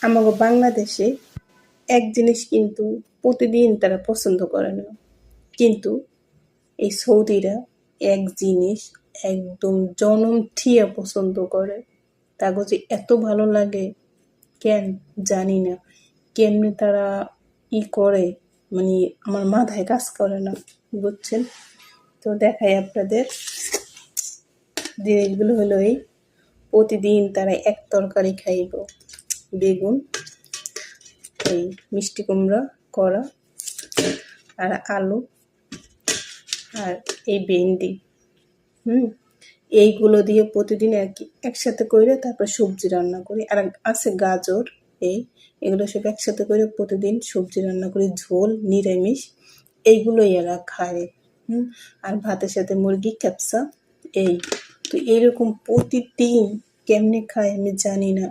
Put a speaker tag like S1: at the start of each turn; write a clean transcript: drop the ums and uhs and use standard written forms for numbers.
S1: আমাগো বাংলাদেশে এক জিনিস কিন্তু প্রতিদিন তারা পছন্দ করে না। কিন্তু এই সৌদিরা এক জিনিস একদম জনম থিয়া পছন্দ করে। তাগো যে এত ভালো লাগে কেন জানি না। কেমনে তারা করে মানে আমার মাথায় কাজ করে না, বুঝছেন? তো দেখাই আপনাদের জিনিসগুলো হলো এই প্রতিদিন তারা এক তরকারি খাইব, বেগুন, এই মিষ্টি কুমড়া করা আর আলু আর এই ভেন্ডি। এইগুলো দিয়ে প্রতিদিন আর কি একসাথে করে তারপর সবজি রান্না করি। আর আছে গাজর, এগুলো সব একসাথে করে প্রতিদিন সবজি রান্না করি, ঝোল নিরামিষ এইগুলোই এরা খায়। আর ভাতের সাথে মুরগি ক্যাপসা। তো এইরকম প্রতিদিন কেমনে খায় আমি জানি না।